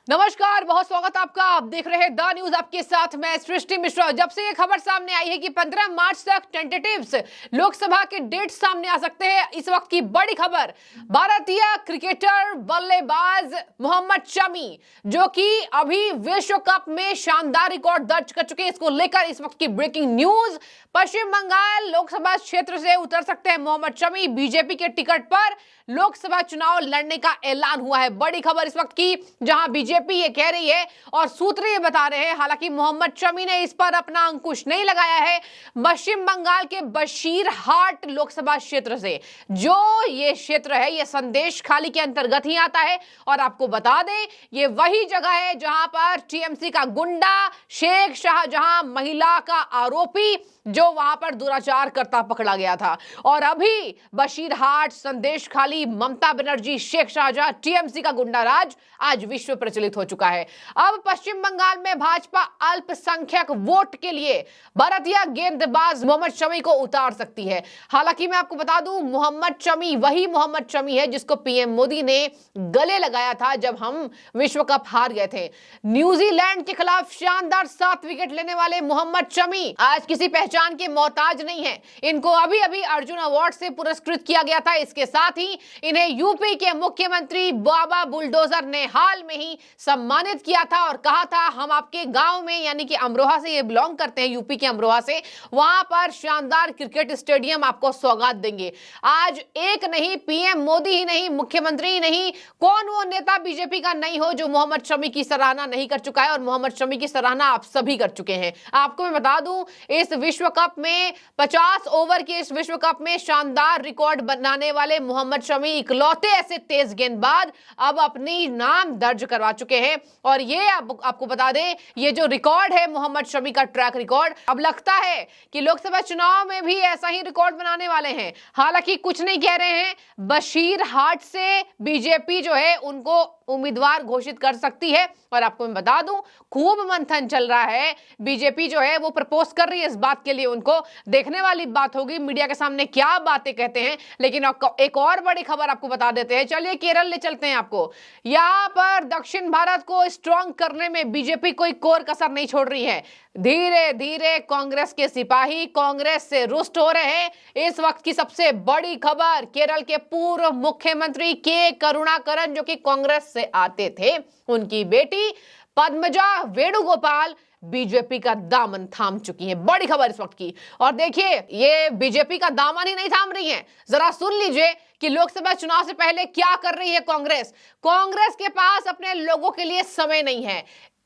नमस्कार, बहुत स्वागत आपका। आप देख रहे हैं द न्यूज, आपके साथ मैं सृष्टि मिश्रा। जब से ये खबर सामने आई है कि 15 मार्च तक टेंटेटिव्स लोकसभा के डेट सामने आ सकते हैं, इस वक्त की बड़ी खबर भारतीय क्रिकेटर बल्लेबाज मोहम्मद शमी, जो कि अभी विश्व कप में शानदार रिकॉर्ड दर्ज कर चुके हैं, इसको लेकर इस वक्त की ब्रेकिंग न्यूज। पश्चिम बंगाल लोकसभा क्षेत्र से उतर सकते हैं मोहम्मद शमी। बीजेपी के टिकट पर लोकसभा चुनाव लड़ने का ऐलान हुआ है। बड़ी खबर इस वक्त की, जहां बीजेपी ये कह रही है और सूत्र ये बता रहे हैं, हालांकि मोहम्मद शमी ने इस पर अपना अंकुश नहीं लगाया है। पश्चिम बंगाल के बशीरहाट लोकसभा क्षेत्र से जो ये क्षेत्र है, ये संदेश खाली के अंतर्गत ही आता है। और आपको बता दें, ये वही जगह है जहां पर टीएमसी का गुंडा शेख शाहजहां, महिला का आरोपी, जो वहां पर दुराचार करता पकड़ा गया था। और अभी बशीरहाट, संदेश खाली, ममता बनर्जी, शेख शाहजहां, टीएमसी का गुंडा राज आज विश्व प्रचलित हो चुका है। अब पश्चिम बंगाल में भाजपा अल्पसंख्यक वोट के लिए भारतीय गेंदबाज मोहम्मद शमी को उतार सकती है। हालांकि मैं आपको बता दूं, मोहम्मद शमी वही मोहम्मद शमी है जिसको पीएम मोदी ने गले लगाया था जब हम विश्व कप हार गए थे। न्यूजीलैंड के खिलाफ शानदार 7 विकेट लेने वाले मोहम्मद शमी आज किसी पहचान के मोहताज नहीं है। इनको अभी अभी अर्जुन अवार्ड से पुरस्कृत किया गया था। इसके साथ ही इन्हें यूपी के मुख्यमंत्री बाबा बुलडोजर ने हाल में ही सम्मानित किया था और कहा था, हम आपके गांव में, यानी कि अमरोहा से ये बिलोंग करते हैं, यूपी के अमरोहा से, वहां पर शानदार क्रिकेट स्टेडियम आपको सौगात देंगे। आज एक नहीं, पीएम मोदी ही नहीं, मुख्यमंत्री ही नहीं, कौन वो नेता बीजेपी का नहीं हो जो मोहम्मद शमी की सराहना नहीं कर चुका है। और मोहम्मद शमी की सराहना आप सभी कर चुके हैं। आपको मैं बता दूं, इस विश्व कप में 50 ओवर के इस विश्व कप में शानदार रिकॉर्ड बनाने वाले मोहम्मद शमी इकलौते ऐसे तेज गेंदबाज अब अपनी नाम दर्ज करवा चुके हैं। और ये आपको बता दें, ये जो रिकॉर्ड है मोहम्मद शमी का, ट्रैक रिकॉर्ड, अब लगता है कि लोकसभा चुनाव में भी ऐसा ही रिकॉर्ड बनाने वाले हैं। हालांकि कुछ नहीं कह रहे हैं, बशीरहाट से बीजेपी जो है उनको उम्मीदवार घोषित कर सकती है। और आपको मैं बता दूं, खूब मंथन चल रहा है। बीजेपी जो है वो प्रपोज कर रही है इस बात के लिए। उनको देखने वाली बात होगी मीडिया के सामने क्या बातें कहते हैं। लेकिन एक और बड़ी खबर आपको बता देते हैं। चलिए केरल ले चलते हैं आपको। यहां पर दक्षिण भारत को स्ट्रांग करने में बीजेपी कोई कोर कसर नहीं छोड़ रही है। धीरे धीरे कांग्रेस के सिपाही कांग्रेस से रुष्ट हो रहे हैं। इस वक्त की सबसे बड़ी खबर, केरल के पूर्व मुख्यमंत्री के करुणाकरन, जो कि कांग्रेस से आते थे, उनकी बेटी पद्मजा वेणुगोपाल बीजेपी का दामन थाम चुकी है। बड़ी खबर इस वक्त की। और देखिए, ये बीजेपी का दामन ही नहीं थाम रही है, जरा सुन लीजिए कि लोकसभा चुनाव से पहले क्या कर रही है कांग्रेस। कांग्रेस के पास अपने लोगों के लिए समय नहीं है,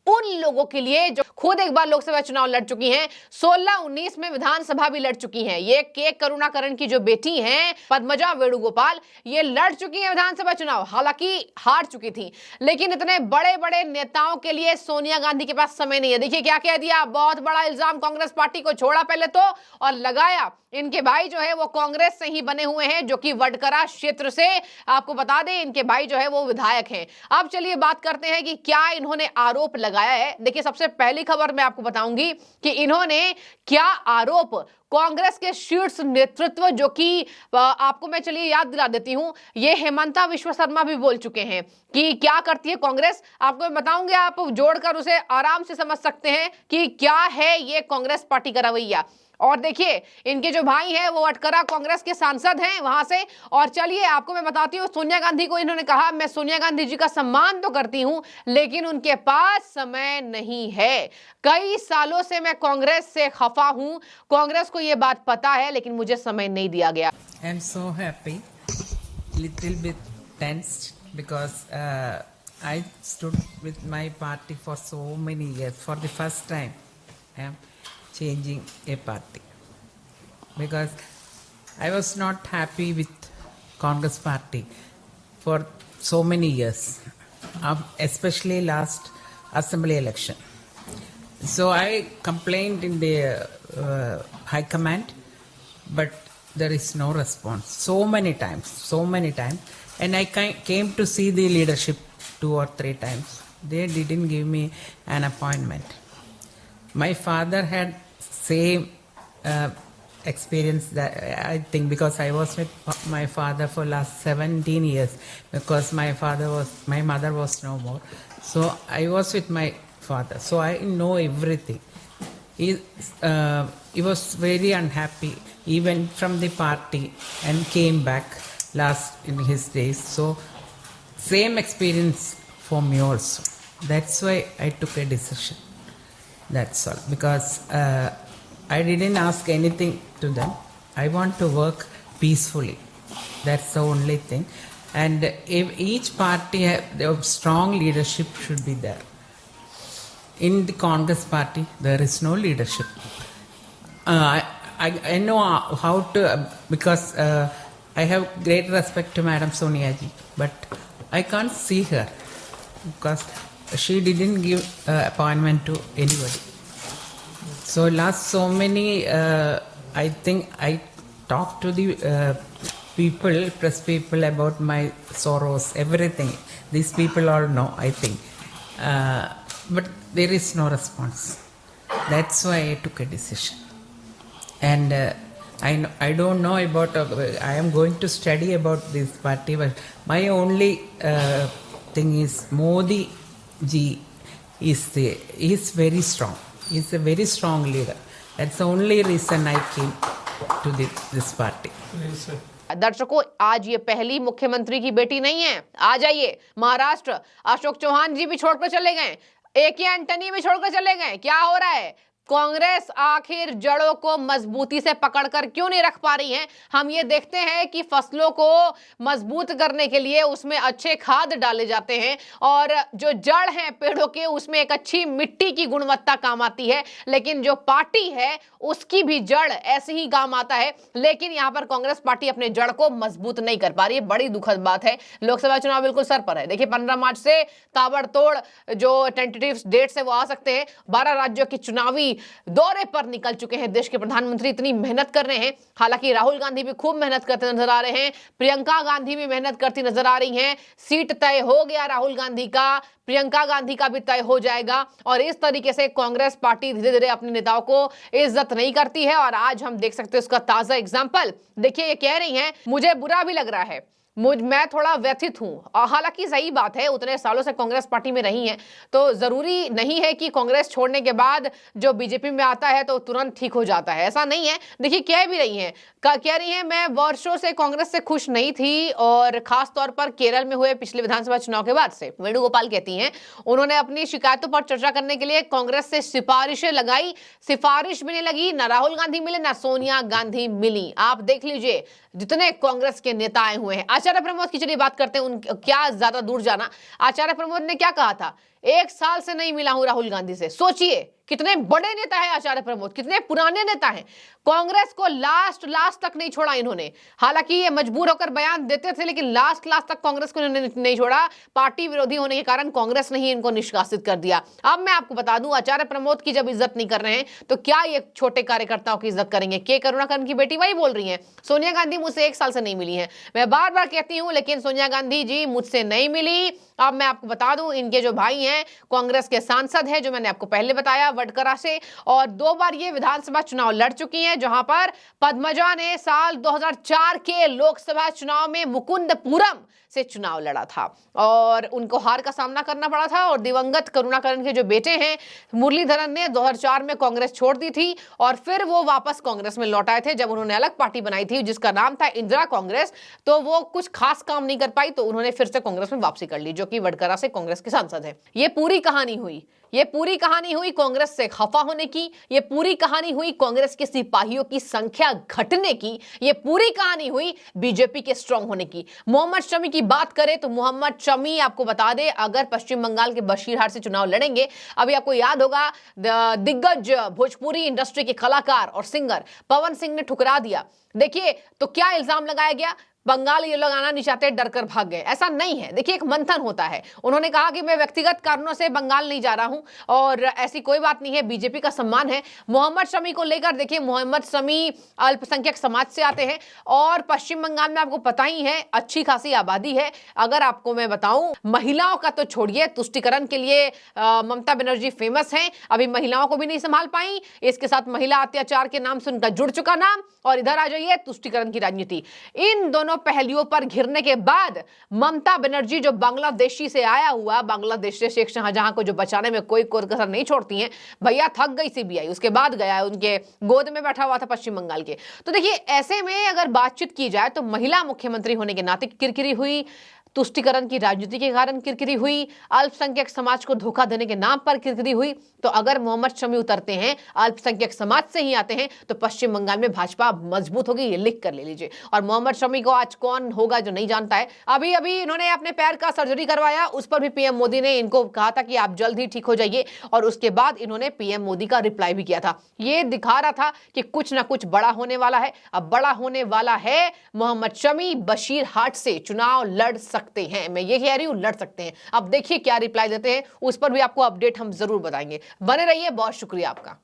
उन लोगों के लिए जो खुद एक बार लोकसभा चुनाव लड़ चुकी हैं, 16-19 में विधानसभा भी लड़ चुकी हैं। ये के करुणाकरन की जो बेटी हैं पद्मजा वेणुगोपाल, ये लड़ चुकी हैं विधानसभा चुनाव, हालांकि हार चुकी थी। लेकिन इतने बड़े बड़े नेताओं के लिए सोनिया गांधी के पास समय नहीं है। देखिए क्या कह दिया, बहुत बड़ा इल्जाम कांग्रेस पार्टी को छोड़ा पहले तो, और लगाया इनके भाई जो है वो कांग्रेस से ही बने हुए हैं, जो कि वडकरा क्षेत्र से, आपको बता दें, इनके भाई जो है वो विधायक हैं। अब चलिए बात करते हैं कि क्या इन्होंने आरोप लगाया है। देखिए, सबसे पहली खबर मैं आपको बताऊंगी कि इन्होंने क्या आरोप कांग्रेस के शीर्ष नेतृत्व, जो कि आपको मैं चलिए याद दिला देती हूं, ये हेमंता विश्व शर्मा भी बोल चुके हैं कि क्या करती है कांग्रेस। आपको मैं बताऊंगी, आप जोड़कर उसे आराम से समझ सकते हैं कि क्या है ये कांग्रेस पार्टी का रवैया। और देखिए, इनके जो भाई हैं वो अटकरा कांग्रेस के सांसद हैं वहां से। और चलिए आपको मैं बताती हूँ, सोनिया गांधी को इन्होंने कहा, मैं सोनिया गांधी जी का सम्मान तो करती हूं, लेकिन उनके पास समय नहीं है। कई सालों से मैं कांग्रेस से खफा हूं, कांग्रेस को ये बात पता है, लेकिन मुझे समय नहीं दिया गया। I am so happy, little bit tensed because I stood with my party for so many years. For the first time, I am changing a party because I was not happy with Congress party for so many years, especially last assembly election. So I complained in the high command, but there is no response. So many times, and I came to see the leadership 2 or 3 times. They didn't give me an appointment. My father had same experience, that I think, because I was with my father for last 17 years, because my mother was no more. So I was with my father, so I know everything. He was very unhappy. He went from the party and came back last in his days. So same experience for me also. That's why I took a decision. That's all. Because I didn't ask anything to them. I want to work peacefully. That's the only thing. And if each party have strong leadership should be there. In the Congress party, there is no leadership. I know how to, because I have great respect to Madam Sonia ji, but I can't see her because she didn't give appointment to anybody. So last so many, I think I talked to the people, press people about my sorrows, everything. These people all know, I think. But there is no response. That's why I took a decision. And I don't know about, I am going to study about this party, but my only thing is Modi ji is very strong. He's a very strong leader. That's the only reason I came to this party. दर्शकों, आज ये पहली मुख्यमंत्री की बेटी नहीं है। आ जाइए महाराष्ट्र, अशोक चौहान जी भी छोड़कर चले गए, AK एंटनी भी छोड़कर चले गए। क्या हो रहा है? कांग्रेस आखिर जड़ों को मजबूती से पकड़कर क्यों नहीं रख पा रही है? हम ये देखते हैं कि फसलों को मजबूत करने के लिए उसमें अच्छे खाद डाले जाते हैं और जो जड़ है पेड़ों के उसमें एक अच्छी मिट्टी की गुणवत्ता काम आती है, लेकिन जो पार्टी है उसकी भी जड़ ऐसे ही काम आता है। लेकिन यहाँ पर कांग्रेस पार्टी अपने जड़ को मजबूत नहीं कर पा रही है। बड़ी दुखद बात है। लोकसभा चुनाव बिल्कुल सर पर है। देखिए 15 मार्च से ताबड़तोड़ जो टेंटेटिव डेट्स है वो आ सकते हैं। 12 राज्यों की चुनावी दौरे पर निकल चुके हैं देश के प्रधानमंत्री, इतनी मेहनत कर रहे हैं। हालांकि राहुल गांधी भी खूब मेहनत करते नजर आ रहे हैं, प्रियंका गांधी भी मेहनत करती नजर आ रही हैं। सीट तय हो गया राहुल गांधी का, प्रियंका गांधी का भी तय हो जाएगा। और इस तरीके से कांग्रेस पार्टी धीरे धीरे अपने नेताओं को इज्जत नहीं करती है और आज हम देख सकते हैं उसका ताजा एग्जाम्पल। देखिए ये कह रही हैं मुझे बुरा भी लग रहा है, मैं थोड़ा व्यथित हूं। हालांकि सही बात है, उतने सालों से कांग्रेस पार्टी में रही हैं तो जरूरी नहीं है कि कांग्रेस छोड़ने के बाद जो बीजेपी में आता है तो तुरंत ठीक हो जाता है, ऐसा नहीं है। देखिए कह भी रही हैं, कह रही हैं मैं वर्षों से कांग्रेस से खुश नहीं थी और खास तौर पर केरल में हुए पिछले विधानसभा चुनाव के बाद से। वेणुगोपाल कहती हैं उन्होंने अपनी शिकायतों पर चर्चा करने के लिए कांग्रेस से सिफारिशें लगाई, सिफारिश भी नहीं लगी, ना राहुल गांधी मिले ना सोनिया गांधी मिली। आप देख लीजिए जितने कांग्रेस के नेता आए हुए हैं। आचार्य प्रमोद की चलिए बात करते हैं, उन क्या ज्यादा दूर जाना। आचार्य प्रमोद ने क्या कहा था, 1 साल से नहीं मिला हूं राहुल गांधी से। सोचिए कितने बड़े नेता है आचार्य प्रमोद, कितने पुराने नेता हैं। कांग्रेस को लास्ट तक नहीं छोड़ा इन्होंने। हालांकि ये मजबूर होकर बयान देते थे लेकिन लास्ट तक कांग्रेस को इन्होंने नहीं छोड़ा। पार्टी विरोधी होने के कारण कांग्रेस ने ही इनको निष्कासित कर दिया। अब मैं आपको बता दूं आचार्य प्रमोद की जब इज्जत नहीं कर रहे हैं तो क्या ये छोटे कार्यकर्ताओं की इज्जत करेंगे? के करुणाकरण की बेटी वही बोल रही है, सोनिया गांधी मुझसे 1 साल से नहीं मिली है। मैं बार बार कहती हूं लेकिन सोनिया गांधी जी मुझसे नहीं मिली। अब मैं आपको बता दूं इनके जो भाई हैं कांग्रेस के सांसद हैं, जो मैंने आपको पहले बताया वडकरा से, और 2 बार ये विधानसभा चुनाव लड़ चुकी हैं, जहां पर पद्मजा ने साल 2004 के लोकसभा चुनाव में मुकुंदपुरम से चुनाव लड़ा था और उनको हार का सामना करना पड़ा था। और दिवंगत करुणाकरण के जो बेटे हैं मुरलीधरन ने 2004 में कांग्रेस छोड़ दी थी और फिर वो वापस कांग्रेस में लौट आए थे जब उन्होंने अलग पार्टी बनाई थी जिसका नाम था इंदिरा कांग्रेस। तो वो कुछ खास काम नहीं कर पाई तो उन्होंने फिर से कांग्रेस में वापसी कर ली, जो कि वडकरा से कांग्रेस के सांसद है। ये पूरी कहानी हुई, ये पूरी कहानी हुई कांग्रेस से खफा होने की, ये पूरी कहानी हुई कांग्रेस के सिपाहियों की संख्या घटने की, ये पूरी कहानी हुई बीजेपी के स्ट्रांग होने की। मोहम्मद शमी की बात करें तो मोहम्मद शमी आपको बता दे अगर पश्चिम बंगाल के बशीरहाट से चुनाव लड़ेंगे, अभी आपको याद होगा दिग्गज भोजपुरी इंडस्ट्री के कलाकार और सिंगर पवन सिंह ने ठुकरा दिया। देखिए तो क्या इल्जाम लगाया गया, बंगाल ये लोग आना नहीं चाहते, डर कर भाग गए। ऐसा नहीं है। देखिए एक मंथन होता है। उन्होंने कहा कि मैं व्यक्तिगत कारणों से बंगाल नहीं जा रहा हूं और ऐसी कोई बात नहीं है, बीजेपी का सम्मान है। मोहम्मद शमी को लेकर देखिए, मोहम्मद शमी अल्पसंख्यक समाज से आते हैं और पश्चिम बंगाल में आपको पता ही है अच्छी खासी आबादी है। अगर आपको मैं बताऊं महिलाओं का तो छोड़िए, तुष्टिकरण के लिए ममता बनर्जी फेमस हैं, अभी महिलाओं को भी नहीं संभाल पाई। इसके साथ महिला अत्याचार के नाम से उनका जुड़ चुका नाम, और इधर आ जाइए तुष्टिकरण की राजनीति। इन दोनों दोनों पहलुओं पर घिरने के बाद ममता बनर्जी जो बांग्लादेशी से आया हुआ, बांग्लादेश से शेख शाहजहां को जो बचाने में कोई कसर नहीं छोड़ती हैं, भैया थक गई सीबीआई, उसके बाद गया उनके गोद में बैठा हुआ था पश्चिम बंगाल के। तो देखिए ऐसे में अगर बातचीत की जाए तो महिला मुख्यमंत्री होने के नाते किरकिरी हुई, तुष्टिकरण की राजनीति के कारण किरकिरी हुई, अल्पसंख्यक समाज को धोखा देने के नाम पर किरकिरी हुई। तो अगर मोहम्मद शमी उतरते हैं, अल्पसंख्यक समाज से ही आते हैं, तो पश्चिम बंगाल में भाजपा मजबूत होगी, ये लिख कर ले लीजिए। और मोहम्मद शमी को आज कौन होगा जो नहीं जानता है, अभी अभी इन्होंने अपने पैर का सर्जरी करवाया, उस पर भी पीएम मोदी ने इनको कहा था कि आप जल्द ही ठीक हो जाइए, और उसके बाद इन्होंने पीएम मोदी का रिप्लाई भी किया था। ये दिखा रहा था कि कुछ ना कुछ बड़ा होने वाला है। अब बड़ा होने वाला है, मोहम्मद शमी बशीरहाट से चुनाव लड़ सकते हैं, मैं ये कह रही हूं लड़ सकते हैं। अब देखिए क्या रिप्लाई देते हैं, उस पर भी आपको अपडेट हम जरूर बताएंगे। बने रहिए, बहुत शुक्रिया आपका।